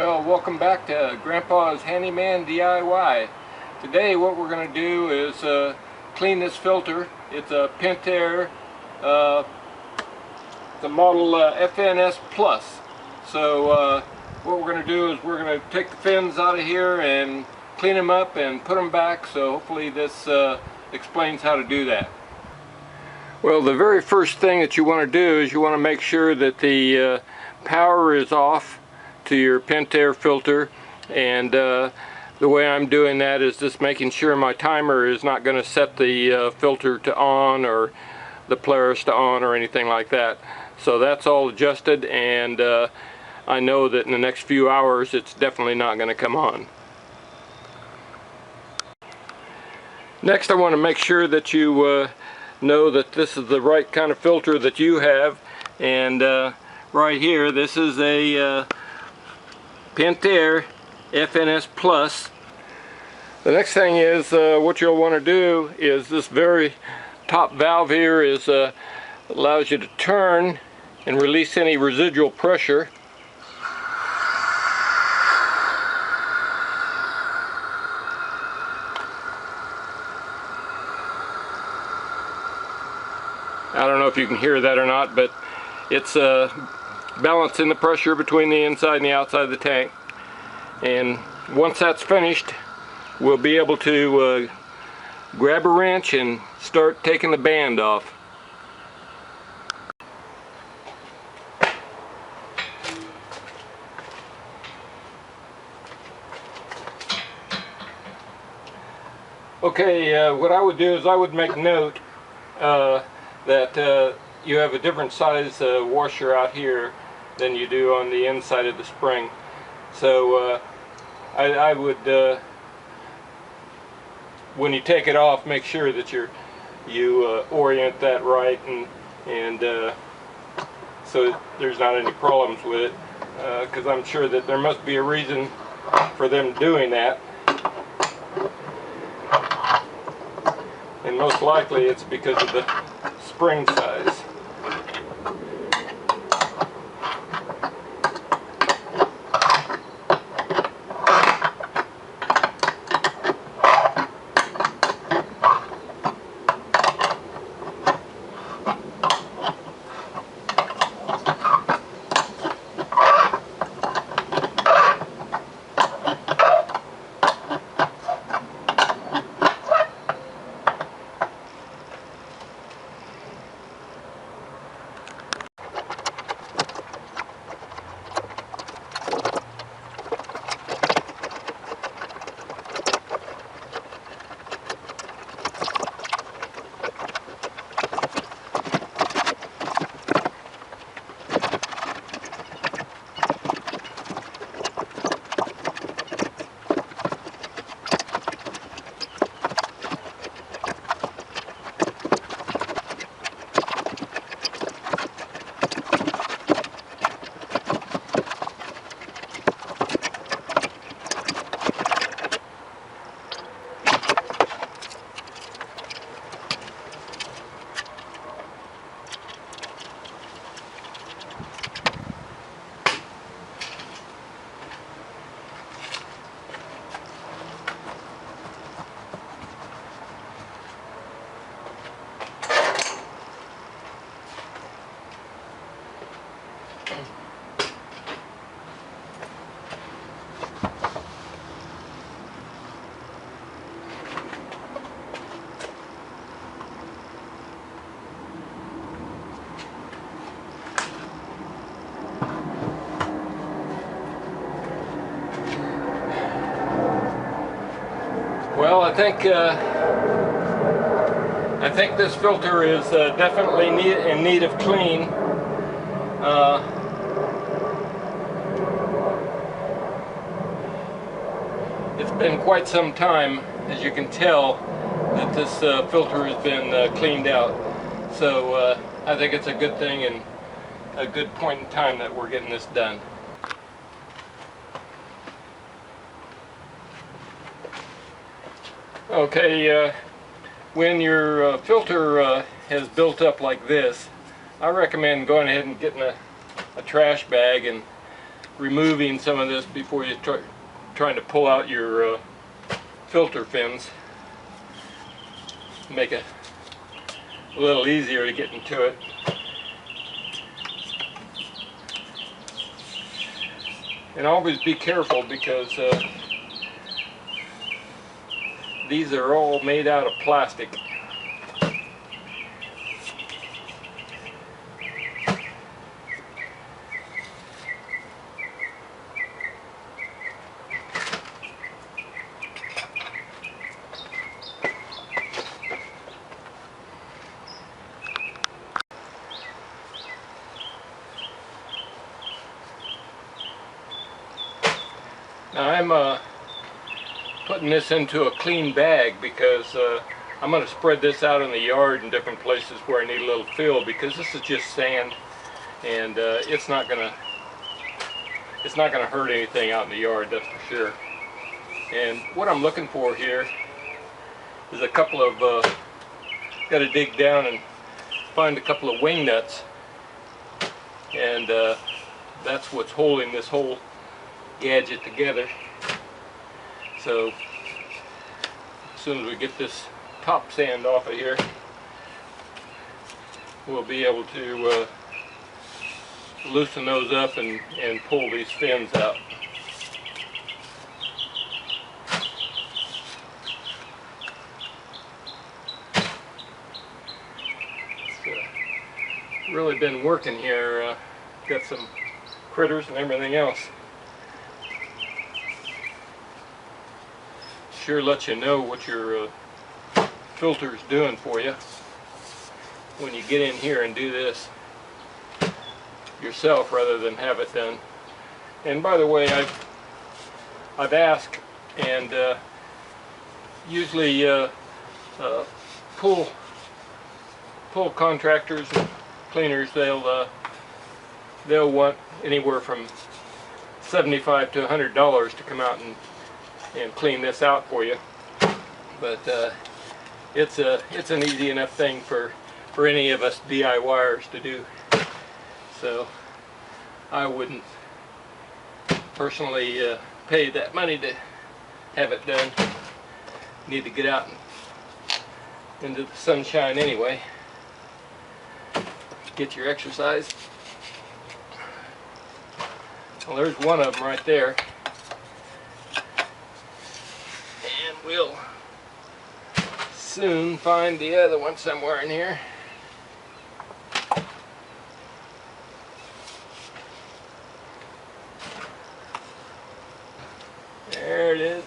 Well, welcome back to Grandpa's Handyman DIY. Today what we're going to do is clean this filter. It's a PENTAIR, the model FNS Plus. So what we're going to do is we're going to take the fins out of here and clean them up and put them back. So hopefully this explains how to do that. Well, the very first thing that you want to do is you want to make sure that the power is off to your PENTAIR filter, and the way I'm doing that is just making sure my timer is not going to set the filter to on or the Polaris to on or anything like that. So that's all adjusted, and I know that in the next few hours it's definitely not going to come on. Next, I want to make sure that you know that this is the right kind of filter that you have, and right here this is a PENTAIR FNS Plus. The next thing is what you'll want to do is this very top valve here is allows you to turn and release any residual pressure. I don't know if you can hear that or not, but it's balancing the pressure between the inside and the outside of the tank. And once that's finished, we'll be able to grab a wrench and start taking the band off. Okay, what I would do is I would make note that you have a different size washer out here than you do on the inside of the spring. So I would, when you take it off, make sure that you orient that right, and so there's not any problems with it, because I'm sure that there must be a reason for them doing that, and most likely it's because of the spring size. Well, I think this filter is definitely in need of clean. It's been quite some time, as you can tell, that this filter has been cleaned out. So I think it's a good thing and a good point in time that we're getting this done. Okay, when your filter has built up like this, I recommend going ahead and getting a trash bag and removing some of this before you trying to pull out your filter fins. Make it a little easier to get into it. And always be careful, because these are all made out of plastic. Now I'm putting this into a clean bag, because I'm going to spread this out in the yard in different places where I need a little fill, because this is just sand, and it's not gonna hurt anything out in the yard, that's for sure. And what I'm looking for here is a couple of got to dig down and find a couple of wing nuts, and that's what's holding this whole gadget together. So as soon as we get this top sand off of here, we'll be able to loosen those up and pull these fins out. Really been working here, got some critters and everything else. Sure lets you know what your filter's doing for you when you get in here and do this yourself rather than have it done. And by the way, I've asked, and usually pool contractors and cleaners, they'll want anywhere from $75 to $100 to come out and clean this out for you. But it's an easy enough thing for any of us DIYers to do. So I wouldn't personally pay that money to have it done. Need to get out into the sunshine anyway. Get your exercise. Well, there's one of them right there. And we'll soon find the other one somewhere in here. There it is.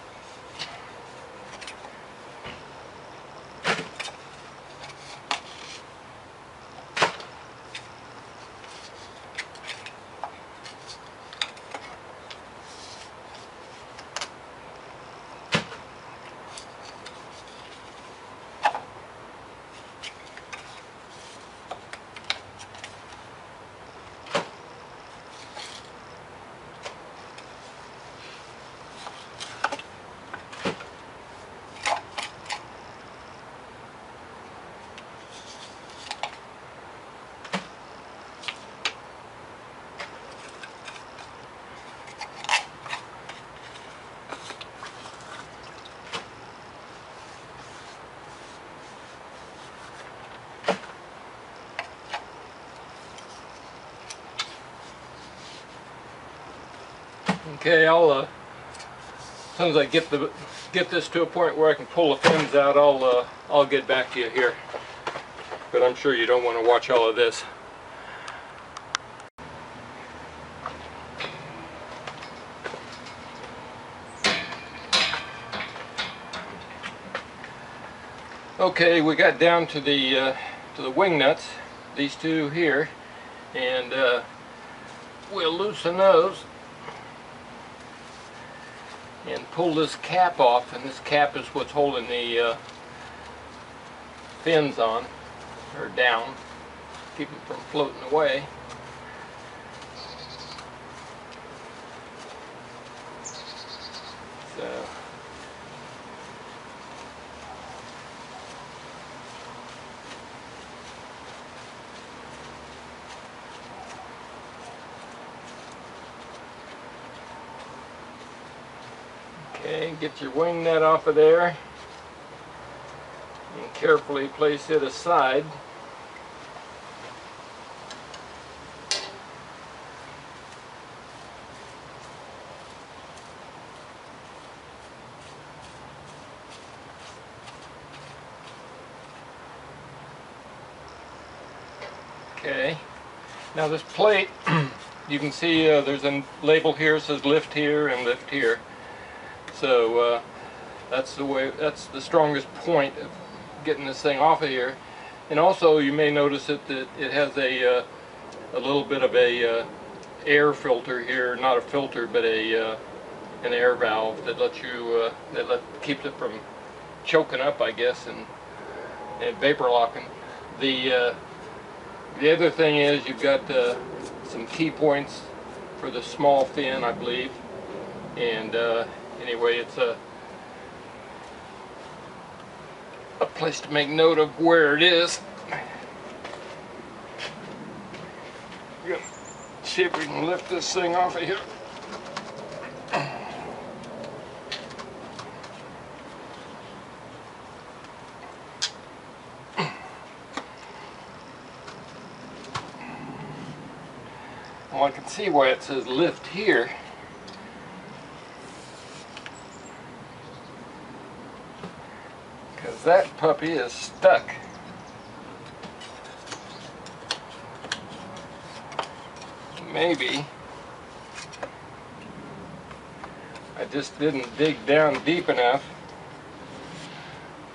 Okay, as soon as I get this to a point where I can pull the fins out, I'll get back to you here. But I'm sure you don't want to watch all of this. Okay, we got down to the wing nuts, these two here, and we'll loosen those and pull this cap off, and this cap is what's holding the fins on, or down, keep them from floating away. So Okay, get your wing nut off of there and carefully place it aside. Okay, now this plate, you can see there's a label here that says lift here and lift here. So that's the strongest point of getting this thing off of here. And also you may notice that it has a little bit of a air filter here, not a filter but an air valve that lets you keeps it from choking up, I guess, and vapor locking. The other thing is you've got some key points for the small fin, I believe, and anyway, it's a place to make note of where it is. We're gonna see if we can lift this thing off of here. Well, I can see why it says lift here. Because that puppy is stuck. Maybe I just didn't dig down deep enough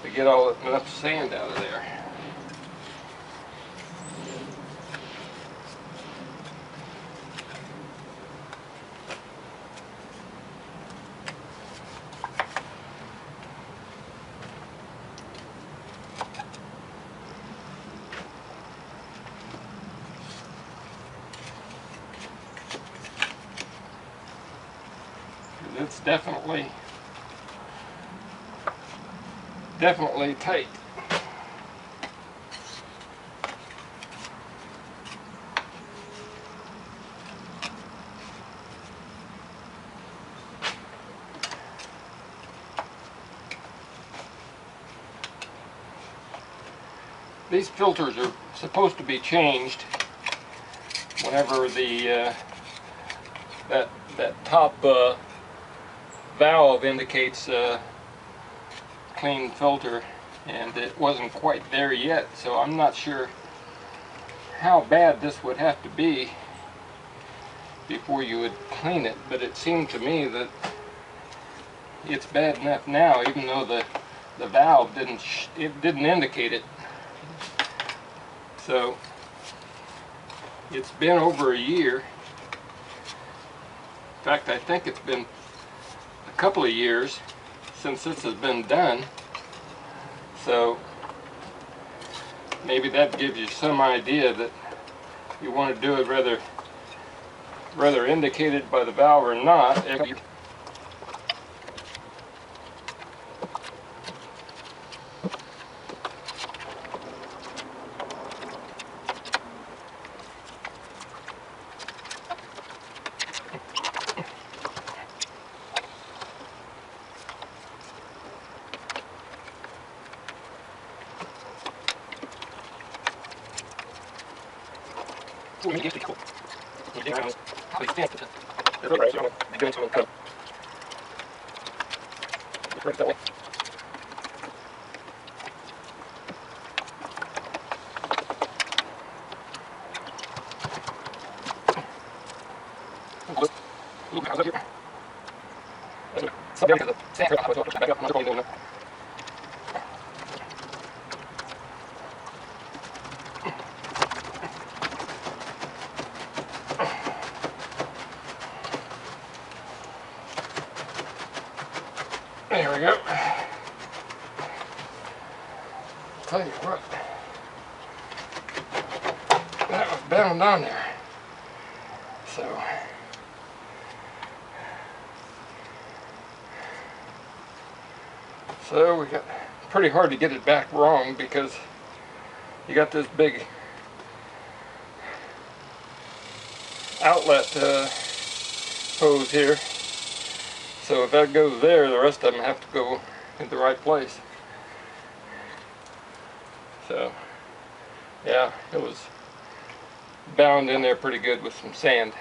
to get enough sand out of there. It's definitely tight. These filters are supposed to be changed whenever the that top valve indicates clean filter, and it wasn't quite there yet, so I'm not sure how bad this would have to be before you would clean it, but it seemed to me that it's bad enough now, even though the valve didn't indicate it. So it's been over a year. In fact, I think it's been a couple of years since this has been done, so maybe that gives you some idea that you want to do it whether indicated by the valve or not. There we go. Tell you what, that was bound on there. So we got pretty hard to get it back wrong because you got this big outlet hose here. So if that goes there, the rest of them have to go in the right place. So yeah, it was bound in there pretty good with some sand.